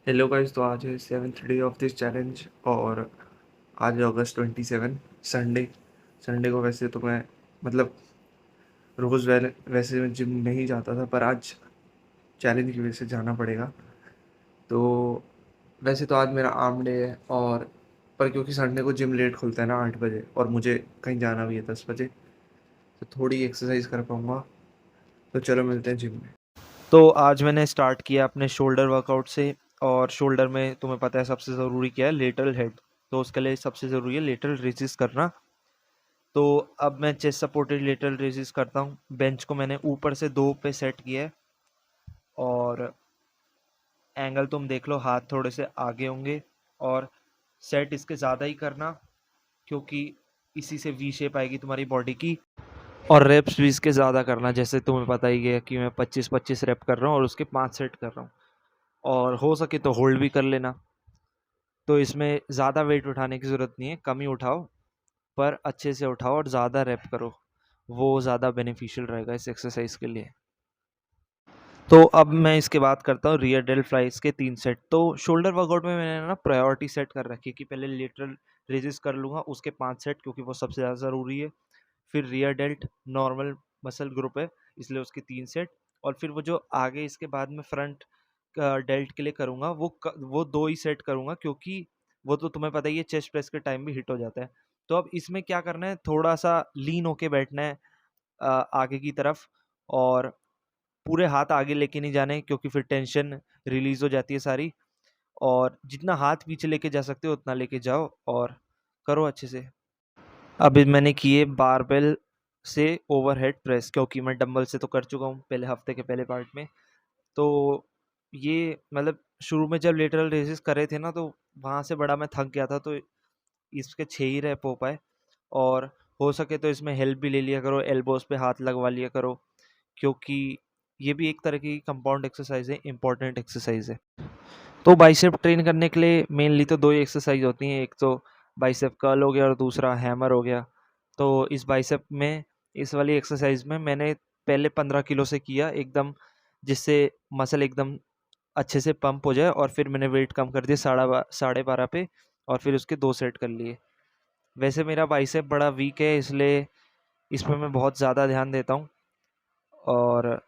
Hello guys. तो आज है 7th day of this challenge और आज है अगस्त 27 संडे। संडे को वैसे तो मैं मतलब रोज़ वैसे मैं जिम नहीं जाता था, पर आज चैलेंज की वजह से जाना पड़ेगा। तो वैसे तो आज मेरा आर्म डे है, और पर क्योंकि संडे को जिम लेट खुलता है ना 8 बजे, और मुझे कहीं जाना भी है 10 बजे, तो थोड़ी एक्सरसाइज कर पाऊँगा। तो चलो मिलते हैं जिम में। तो आज मैंने स्टार्ट किया अपने शोल्डर वर्कआउट से। और शोल्डर में तुम्हें पता है सबसे ज़रूरी क्या है, लेटरल हेड। तो उसके लिए सबसे ज़रूरी है लेटरल रेजिस करना। तो अब मैं चेस्ट सपोर्टेड लेटरल रेजिस करता हूँ। बेंच को मैंने ऊपर से 2 पे सेट किया है। और एंगल तुम देख लो, हाथ थोड़े से आगे होंगे। और सेट इसके ज़्यादा ही करना, क्योंकि इसी से वी शेप आएगी तुम्हारी बॉडी की। और रेप्स भी इसके ज़्यादा करना, जैसे तुम्हें पता ही है कि मैं 25-25 रेप कर रहा हूँ और उसके 5 सेट कर रहा हूँ। और हो सके तो होल्ड भी कर लेना। तो इसमें ज़्यादा वेट उठाने की ज़रूरत नहीं है, कम ही उठाओ, पर अच्छे से उठाओ और ज़्यादा रैप करो। वो ज़्यादा बेनिफिशियल रहेगा इस एक्सरसाइज के लिए। तो अब मैं इसके बाद करता हूँ रियर डेल्ट फ्लाइज के 3 सेट। तो शोल्डर वर्कआउट में मैंने ना प्रायोरिटी सेट कर रखी है कि पहले लेटरल रेजिस कर लूँगा, उसके 5 सेट, क्योंकि वो सबसे ज़्यादा ज़रूरी है। फिर rear dealt normal muscle group है, इसलिए उसके 3 सेट। और फिर वो जो आगे इसके बाद में फ्रंट डेल्ट के लिए करूँगा, वो 2 ही सेट करूँगा, क्योंकि वो तो तुम्हें पता ही है चेस्ट प्रेस के टाइम भी हिट हो जाता है। तो अब इसमें क्या करना है, थोड़ा-सा लीन होके बैठना है आगे की तरफ। और पूरे हाथ आगे लेके नहीं जाने, क्योंकि फिर टेंशन रिलीज़ हो जाती है सारी। और जितना हाथ पीछे लेके जा सकते हो उतना लेके जाओ और करो अच्छे से। अभी मैंने किए बारबेल से ओवरहेड प्रेस, क्योंकि मैं डंबल से तो कर चुका हूँ पहले हफ्ते के पहले पार्ट में। तो ये मतलब शुरू में जब लेटरल रेजेस करे थे ना, तो वहाँ से बड़ा मैं थक गया था, तो इसके 6 ही रैप हो पाए। और हो सके तो इसमें हेल्प भी ले लिया करो, एल्बोस पे हाथ लगवा लिया करो, क्योंकि ये भी एक तरह की कंपाउंड एक्सरसाइज है, इंपॉर्टेंट एक्सरसाइज है। तो बाइसेप ट्रेन करने के लिए मेनली तो 2 ही एक्सरसाइज होती हैं, एक तो बाइसेप कर्ल हो गया और दूसरा हैमर हो गया। तो इस बाइसेप में, इस वाली एक्सरसाइज में मैंने पहले 15 किलो से किया एकदम, जिससे मसल एकदम अच्छे से पंप हो जाए। और फिर मैंने वेट कम कर दिया 12.5 पे, और फिर उसके 2 सेट कर लिए। वैसे मेरा बाइसेप बड़ा वीक है, इसलिए इस पे मैं बहुत ज़्यादा ध्यान देता हूँ। और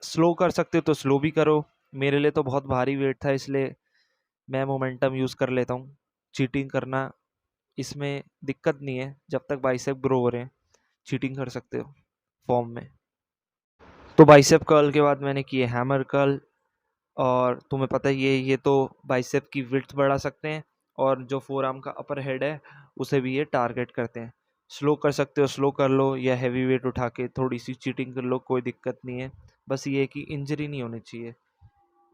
स्लो कर सकते हो तो स्लो भी करो। मेरे लिए तो बहुत भारी वेट था, इसलिए मैं मोमेंटम यूज़ कर लेता हूँ। चीटिंग करना इसमें दिक्कत नहीं है, जब तक बाइसेप ग्रो हो रहे हैं चीटिंग कर सकते हो फॉर्म में। तो बाइसेप कर्ल के बाद मैंने किए हैमर कर्ल। और तुम्हें पता ही है, ये तो बाइसेप की विड्थ बढ़ा सकते हैं, और जो फोर आर्म का अपर हेड है उसे भी ये टारगेट करते हैं। स्लो कर सकते हो, स्लो कर लो, या हैवी वेट उठा के थोड़ी सी चीटिंग कर लो, कोई दिक्कत नहीं है। बस ये है कि इंजरी नहीं होनी चाहिए।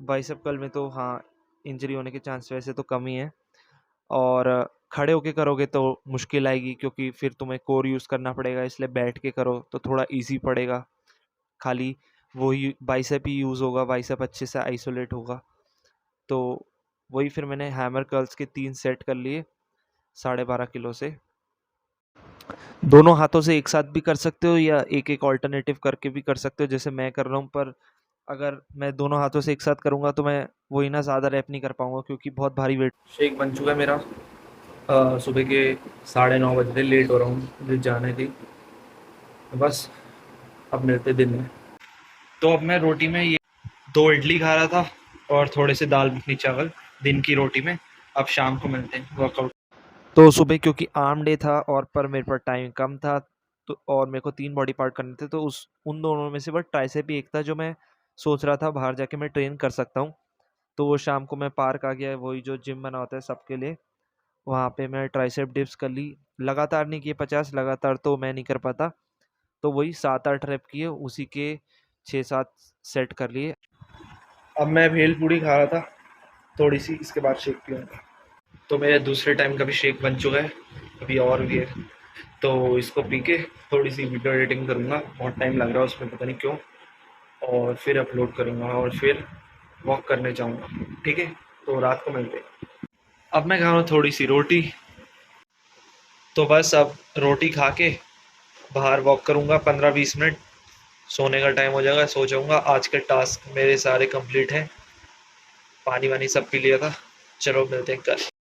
बाइसेप कर्ल में तो हाँ, इंजरी होने के चांस वैसे तो कम ही है। और खड़े होके करोगे तो मुश्किल आएगी, क्योंकि फिर तुम्हें कोर यूज़ करना पड़ेगा, इसलिए बैठ के करो तो थोड़ा इजी पड़ेगा। खाली वही बाइसेप ही यूज़ होगा, बाइसेप अच्छे से आइसोलेट होगा। तो वही फिर मैंने हैमर कर्ल्स के 3 सेट कर लिए 12.5 किलो से। दोनों हाथों से एक साथ भी कर सकते हो, या एक एक ऑल्टरनेटिव करके भी कर सकते हो, जैसे मैं कर रहा हूँ। पर अगर मैं दोनों हाथों से एक साथ करूँगा तो मैं वही ना ज़्यादा रैप नहीं कर पाऊँगा, क्योंकि बहुत भारी वेट। शेक बन चुका है मेरा। सुबह के 9:30 बज रहे, लेट हो रहा हूँ मुझे जाने की। बस अब मिलते दिन में। तो अब मैं रोटी में ये 2 इडली खा रहा था और थोड़े से दाल मखनी चावल दिन की रोटी में। अब शाम को मिलते हैं वर्कआउट। तो सुबह क्योंकि आर्म डे था और पर मेरे पास टाइम कम था, तो और मेरे को 3 बॉडी पार्ट करने थे, तो उस उन दोनों में से बस ट्राइसेप ही एक था जो मैं सोच रहा था बाहर जाके मैं ट्रेन कर सकता हूँ। तो वो शाम को मैं पार्क आ गया, वही जो जिम बना होता है सबके लिए, वहाँ पे मैं ट्राइसेप डिप्स कर ली। लगातार नहीं किए 50, लगातार तो मैं नहीं कर पाता। तो वही 7-8 रैप किए, उसी के 6-7 सेट कर लिए। अब मैं भेल पूड़ी खा रहा था थोड़ी सी, इसके बाद शेक पीऊँगा। तो मेरे दूसरे टाइम का भी शेक बन चुका है, अभी और भी है। तो इसको पी के थोड़ी सी वीडियो एडिटिंग करूँगा, बहुत टाइम लग रहा है उसमें पता नहीं क्यों। और फिर अपलोड करूँगा और फिर वॉक करने जाऊँगा। ठीक है, तो रात को मिलते हैं। अब मैं खा रहा हूँ थोड़ी सी रोटी। तो बस अब रोटी खा के बाहर वॉक करूँगा 15-20 मिनट। सोने का टाइम हो जाएगा, सो जाऊँगा। आज के टास्क मेरे सारे कंप्लीट हैं। पानी वानी सब पी लिया था। चलो मिलते हैं कल।